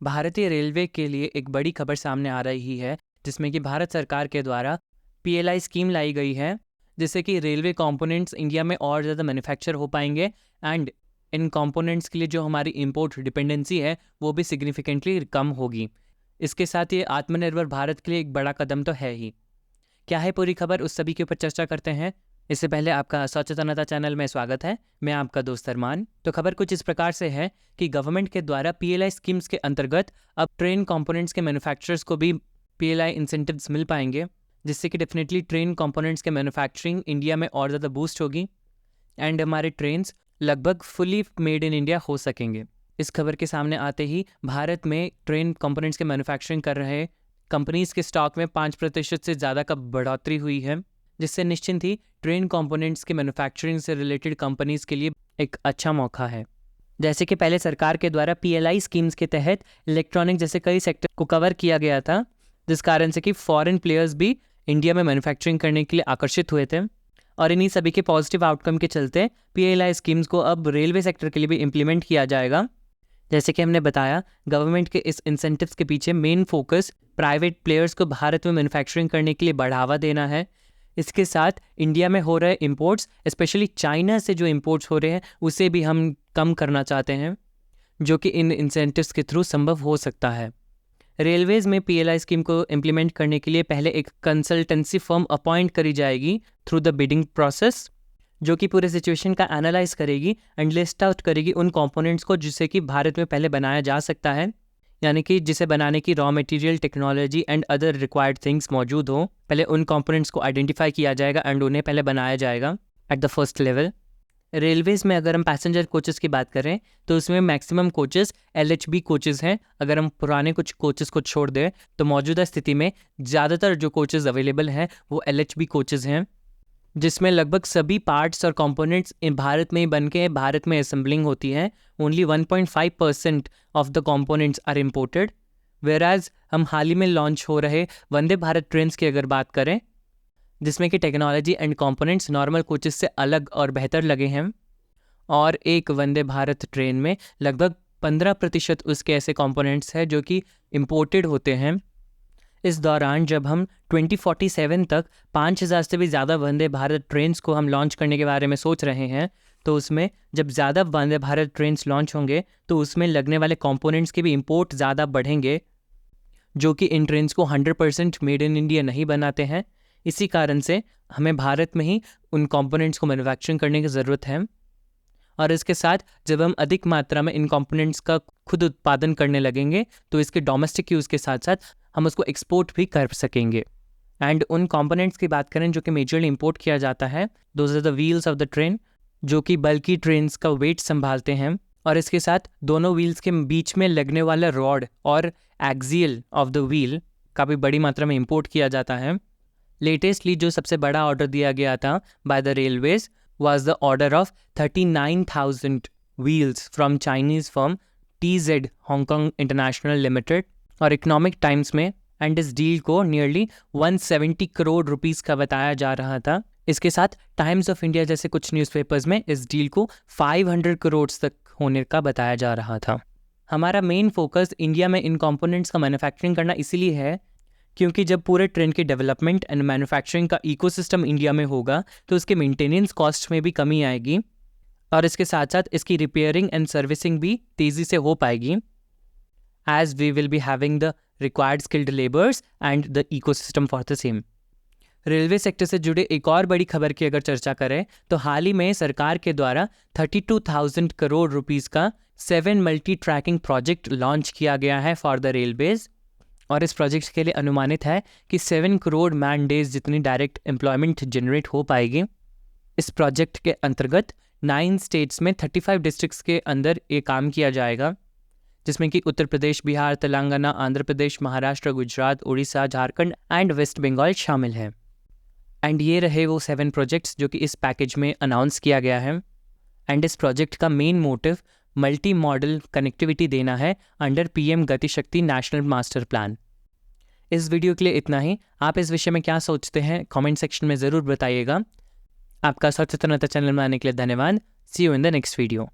भारतीय रेलवे के लिए एक बड़ी खबर सामने आ रही है, जिसमें कि भारत सरकार के द्वारा पीएलआई स्कीम लाई गई है, जिससे कि रेलवे कंपोनेंट्स इंडिया में और ज़्यादा मैन्युफैक्चर हो पाएंगे एंड इन कंपोनेंट्स के लिए जो हमारी इंपोर्ट डिपेंडेंसी है वो भी सिग्निफिकेंटली कम होगी। इसके साथ ये आत्मनिर्भर भारत के लिए एक बड़ा कदम तो है ही। क्या है पूरी खबर, उस सभी के ऊपर चर्चा करते हैं। इससे पहले आपका सचेतनता चैनल में स्वागत है। मैं आपका दोस्त अरमान। तो खबर कुछ इस प्रकार से है कि गवर्नमेंट के द्वारा पीएलआई स्कीम्स के अंतर्गत अब ट्रेन कंपोनेंट्स के मैन्युफैक्चरर्स को भी पीएलआई इंसेंटिव्स मिल पाएंगे, जिससे कि डेफिनेटली ट्रेन कंपोनेंट्स के मैन्युफैक्चरिंग इंडिया में और ज़्यादा बूस्ट होगी एंड हमारे ट्रेन्स लगभग फुली मेड इन इंडिया हो सकेंगे। इस खबर के सामने आते ही भारत में ट्रेन कंपोनेंट्स के मैन्युफैक्चरिंग कर रहे कंपनीज के स्टॉक में 5% से ज़्यादा का बढ़ोतरी हुई है, जिससे निश्चिंत ही ट्रेन कंपोनेंट्स के मैन्युफैक्चरिंग से रिलेटेड कंपनीज के लिए एक अच्छा मौका है। जैसे कि पहले सरकार के द्वारा पीएलआई स्कीम्स के तहत इलेक्ट्रॉनिक जैसे कई सेक्टर को कवर किया गया था, जिस कारण से कि फॉरेन प्लेयर्स भी इंडिया में मैन्युफैक्चरिंग करने के लिए आकर्षित हुए थे। और इन्हीं सभी के पॉजिटिव आउटकम के चलते पीएलआई स्कीम्स को अब रेलवे सेक्टर के लिए भी इम्प्लीमेंट किया जाएगा। जैसे कि हमने बताया, गवर्नमेंट के इस इंसेंटिव्स के पीछे मेन फोकस प्राइवेट प्लेयर्स को भारत में मैन्युफैक्चरिंग करने के लिए बढ़ावा देना है। इसके साथ इंडिया में हो रहे इंपोर्ट्स, स्पेशली चाइना से जो इंपोर्ट्स हो रहे हैं, उसे भी हम कम करना चाहते हैं, जो कि इन इंसेंटिव्स के थ्रू संभव हो सकता है। रेलवेज़ में पीएलआई स्कीम को इम्प्लीमेंट करने के लिए पहले एक कंसल्टेंसी फर्म अपॉइंट करी जाएगी थ्रू द बिडिंग प्रोसेस, जो कि पूरे सिचुएशन का एनालाइज करेगी एंड लिस्ट आउट करेगी उन कंपोनेंट्स को जिसे कि भारत में पहले बनाया जा सकता है, यानी कि जिसे बनाने की raw material, technology and other required things मौजूद हो। पहले उन कंपोनेंट्स को आइडेंटिफाई किया जाएगा एंड उन्हें पहले बनाया जाएगा at the first level. Railways में अगर हम पैसेंजर कोचेस की बात करें तो उसमें मैक्सिमम कोचेस एलएचबी कोचेस हैं। अगर हम पुराने कुछ कोचेस को छोड़ दें तो मौजूदा स्थिति में ज़्यादातर जो कोचेस अवेलेबल हैं वो एलएचबी कोचेस हैं, जिसमें लगभग सभी पार्ट्स और कंपोनेंट्स इन भारत में ही बन के भारत में असेंबलिंग होती है। Only 1.5% of the components are imported. Whereas हम हाल ही में लॉन्च हो रहे वंदे भारत ट्रेन्स की अगर बात करें, जिसमें कि technology and components normal coaches से अलग और बेहतर लगे हैं, और एक वंदे भारत ट्रेन में लगभग 15% उसके ऐसे कंपोनेंट्स हैं जो कि इम्पोर्टेड होते हैं। इस दौरान जब हम 2047 तक 5000 से भी ज़्यादा वंदे भारत ट्रेन्स को हम लॉन्च करने के बारे में सोच रहे हैं, तो उसमें जब ज़्यादा वंदे भारत ट्रेन्स लॉन्च होंगे तो उसमें लगने वाले कंपोनेंट्स के भी इंपोर्ट ज़्यादा बढ़ेंगे, जो कि इन ट्रेन्स को 100% मेड इन इंडिया नहीं बनाते हैं। इसी कारण से हमें भारत में ही उन कंपोनेंट्स को मैन्युफैक्चरिंग करने की ज़रूरत है। और इसके साथ जब हम अधिक मात्रा में इन कंपोनेंट्स का खुद उत्पादन करने लगेंगे तो इसके डोमेस्टिक यूज़ के साथ साथ हम उसको एक्सपोर्ट भी कर सकेंगे। एंड उन कंपोनेंट्स की बात करें जो कि मेजरली इंपोर्ट किया जाता है, those are the wheels of the train, जो कि बल्कि ट्रेन्स का वेट संभालते हैं। और इसके साथ दोनों व्हील्स के बीच में लगने वाला रॉड और एक्सियल ऑफ द व्हील का भी बड़ी मात्रा में इंपोर्ट किया जाता है। लेटेस्टली जो सबसे बड़ा ऑर्डर दिया गया था by the railways was the order of 39,000 wheels from Chinese firm TZ Hong Kong International Limited, और इकोनॉमिक टाइम्स में एंड इस डील को नियरली 170 करोड़ रुपीस का बताया जा रहा था। इसके साथ टाइम्स ऑफ इंडिया जैसे कुछ न्यूज़पेपर्स में इस डील को 500 करोड़ तक होने का बताया जा रहा था। हमारा मेन फोकस इंडिया में इन कंपोनेंट्स का मैन्युफैक्चरिंग करना इसीलिए है क्योंकि जब पूरे ट्रेन के डेवलपमेंट एंड मैन्युफैक्चरिंग का इकोसिस्टम इंडिया में होगा तो उसके मेंटेनेंस कॉस्ट में भी कमी आएगी, और इसके साथ साथ इसकी रिपेयरिंग एंड सर्विसिंग भी तेज़ी से हो पाएगी, as we will be having the required skilled labours and the ecosystem for the same. Railway sector से जुड़े एक और बड़ी खबर की अगर चर्चा करें तो हाल ही में सरकार के द्वारा 32,000 करोड़ रुपीज़ का 7 मल्टी ट्रैकिंग प्रोजेक्ट लॉन्च किया गया है फॉर द रेलवेज, और इस प्रोजेक्ट के लिए अनुमानित है कि 7 करोड़ मैन डेज जितनी डायरेक्ट एम्प्लॉयमेंट जनरेट हो पाएगी। इस प्रोजेक्ट के अंतर्गत 9 स्टेट्स में 35 डिस्ट्रिक्ट्स के अंदर ये काम किया जाएगा, जिसमें कि उत्तर प्रदेश, बिहार, तेलंगाना, आंध्र प्रदेश, महाराष्ट्र, गुजरात, उड़ीसा, झारखंड एंड वेस्ट बंगाल शामिल हैं। एंड ये रहे वो 7 प्रोजेक्ट्स जो कि इस पैकेज में अनाउंस किया गया है। एंड इस प्रोजेक्ट का main motive multi modal connectivity देना है अंडर पीएम गति शक्ति नेशनल मास्टर प्लान। इस वीडियो के लिए इतना ही। आप इस विषय में क्या सोचते हैं कमेंट सेक्शन में ज़रूर बताइएगा। आपका सचेतनता चैनल में आने के लिए धन्यवाद। See you in the next video.